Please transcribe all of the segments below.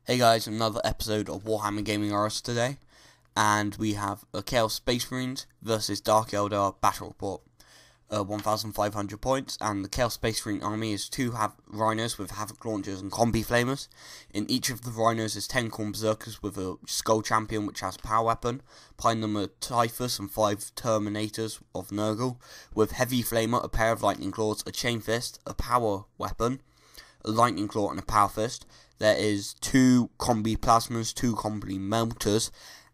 Hey guys, another episode of WarhammerGamingRUs OUT today, and we have a Chaos Space Marines versus Dark Eldar Battle Report. 1,500 points, and the Chaos Space Marine army is 2 rhinos with Havoc launchers and combi flamers. In each of the rhinos is 10 Khorne berserkers with a skull champion which has a power weapon. Behind them are Typhus and 5 Terminators of Nurgle with heavy flamer, a pair of lightning claws, a chain fist, a power weapon, a lightning claw and a power fist. There is 2 combi plasmas, 2 combi melters,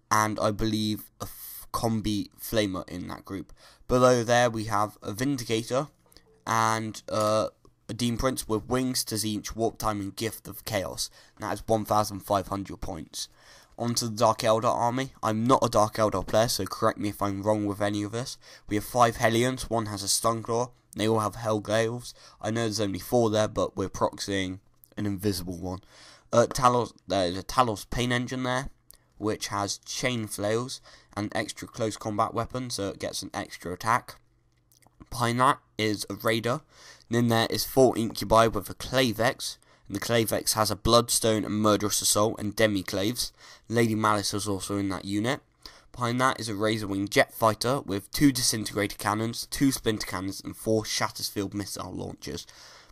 and I believe a combi flamer in that group. Below there we have a Vindicator and a Demon Prince with wings to each warp time and gift of chaos. And that is 1,500 points. Onto the Dark Eldar army. I'm not a Dark Eldar player, so correct me if I'm wrong with any of this. We have 5 Hellions, 1 has a Stun Claw, they all have Hellgales. I know there's only 4 there, but we're proxying an invisible one. There is a Talos Pain Engine there, which has chain flails and extra close combat weapon, so it gets an extra attack. Behind that is a Raider. Then there is 4 Incubi with a Clavex, and the Clavex has a Bloodstone and Murderous Assault and Demi-Claves. Lady Malice is also in that unit. Behind that is a Razorwing Jet Fighter with 2 Disintegrator Cannons, 2 Splinter Cannons and 4 Shattersfield Missile Launchers.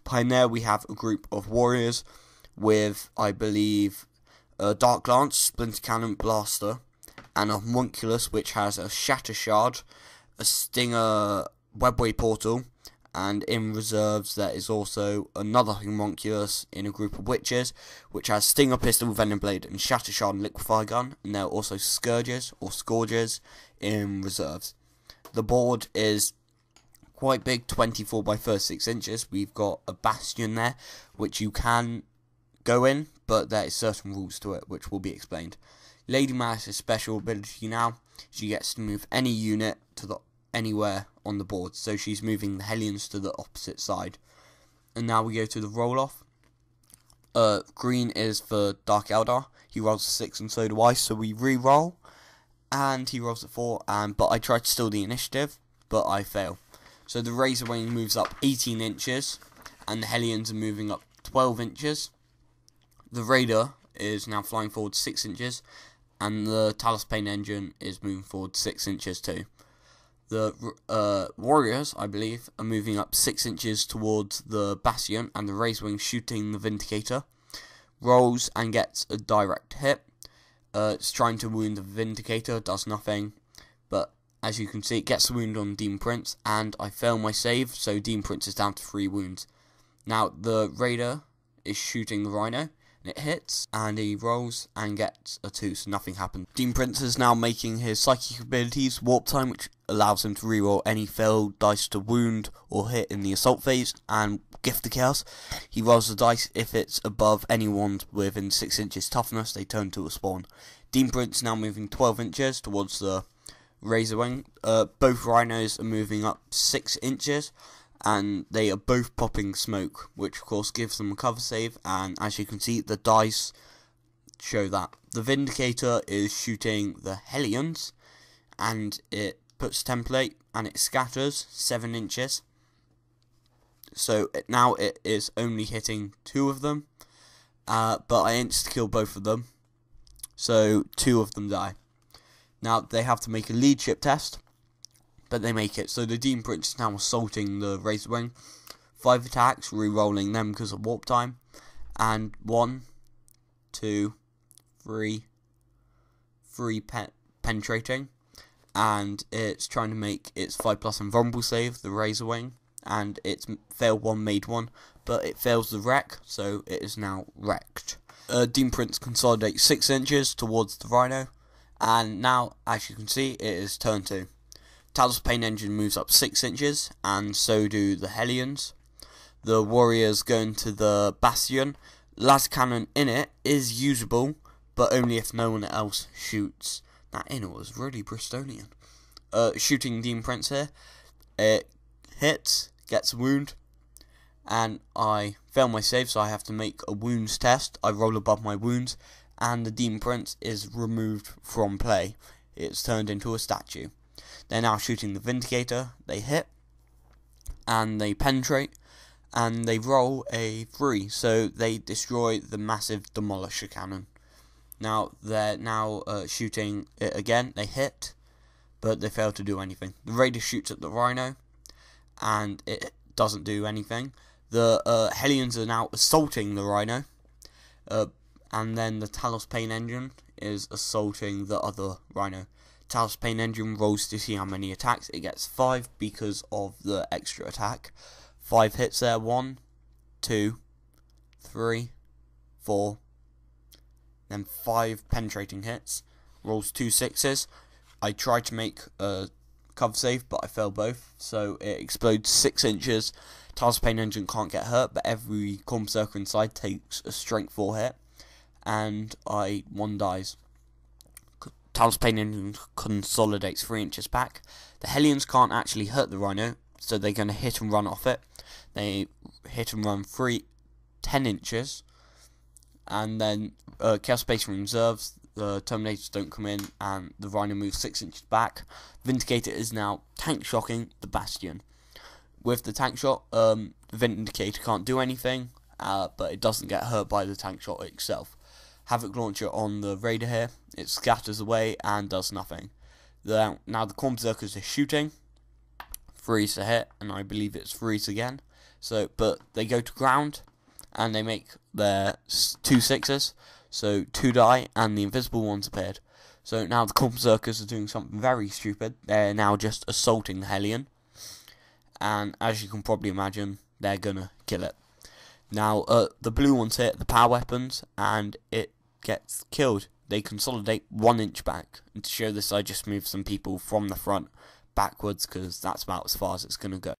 Behind there we have a group of Warriors with, I believe, a Dark Lance, Splinter Cannon, Blaster, and a Homunculus which has a Shatter Shard, a Stinger Webway Portal, and in reserves there is also another Homunculus in a group of Witches which has Stinger Pistol, Venom Blade, and Shatter Shard and Liquefy Gun, and there are also Scourges or Scourges in reserves. The board is quite big, 24 by 36 inches. We've got a Bastion there which you can go in, but there is certain rules to it which will be explained. Lady Malice's special ability now, she gets to move any unit to anywhere on the board, so she's moving the Hellions to the opposite side. And now we go to the roll-off. Green is for Dark Eldar. He rolls a 6 and so do I, so we re-roll, and he rolls a 4, but I try to steal the initiative, but I fail. So the Razorwing moves up 18 inches, and the Hellions are moving up 12 inches. The Raider is now flying forward 6 inches, and the Talos Pain Engine is moving forward 6 inches too. The Warriors, I believe, are moving up 6 inches towards the Bastion, and the Razorwing shooting the Vindicator. Rolls and gets a direct hit. It's trying to wound the Vindicator, does nothing, but as you can see it gets a wound on Demon Prince, and I fail my save, so Demon Prince is down to 3 wounds. Now the Raider is shooting the Rhino, and it hits, and he rolls and gets a 2, so nothing happened. Demon Prince is now making his psychic abilities warp time, which allows him to reroll any failed dice to wound or hit in the assault phase, and gift the chaos. He rolls the dice. If it's above anyone within 6 inches toughness, they turn to a spawn. Demon Prince now moving 12 inches towards the Razorwing. Both rhinos are moving up 6 inches, and they are both popping smoke, which of course gives them a cover save, and as you can see the dice show that. The Vindicator is shooting the Hellions, and it puts template and it scatters 7 inches, so now it is only hitting 2 of them, but I insta-kill both of them, so 2 of them die. Now they have to make a leadership test, but they make it. So the Demon Prince is now assaulting the Razorwing. 5 attacks, re-rolling them because of warp time. And 1, 2, 3 penetrating. And it's trying to make its 5+ invulnerable save, the Razorwing. And it's failed 1, made 1. But it fails the wreck, so it is now wrecked. Demon Prince consolidates 6 inches towards the Rhino. And now, as you can see, it is turn 2. Talos Pain Engine moves up 6 inches, and so do the Hellions. The Warriors go into the Bastion. Laser Cannon in it is usable, but only if no one else shoots. That in was really Bristolian. Shooting Demon Prince here. It hits, gets a wound, and I fail my save, so I have to make a wounds test. I roll above my wounds, and the Demon Prince is removed from play. It's turned into a statue. They're now shooting the Vindicator. They hit, and they penetrate, and they roll a 3, so they destroy the massive demolisher cannon. Now they're shooting it again. They hit, but they fail to do anything. The raider shoots at the rhino, and it doesn't do anything. The Hellions are now assaulting the rhino, and then the Talos Pain Engine is assaulting the other rhino. Talos Pain Engine rolls to see how many attacks. It gets 5 because of the extra attack. 5 hits there. 1, 2, 3, 4. Then 5 penetrating hits. Rolls 2 6s. I tried to make a cover save, but I failed both. So it explodes 6 inches. Talos Pain Engine can't get hurt, but every Corn Berserker inside takes a strength 4 hit. And one dies. Talos Pain Engine consolidates 3 inches back. The Hellions can't actually hurt the rhino, so they're going to hit and run off it. They hit and run 10 inches. And then Chaos Space Marine reserves. The Terminators don't come in, and the rhino moves 6 inches back. Vindicator is now tank shocking the Bastion. With the tank shot, the Vindicator can't do anything, but it doesn't get hurt by the tank shot itself. Havoc Launcher on the Raider here, it scatters away and does nothing. Now the Corn Berserkers are shooting, freeze to hit, and I believe it's freeze again. But they go to ground, and they make their 2 6s, so 2 die, and the invisible ones appeared. So now the Corn Berserkers are doing something very stupid. They're now just assaulting the Hellion, and as you can probably imagine, they're gonna kill it. Now the blue ones hit the power weapons, and it gets killed. They consolidate 1 inch back, and to show this I just moved some people from the front backwards, because that's about as far as it's gonna go.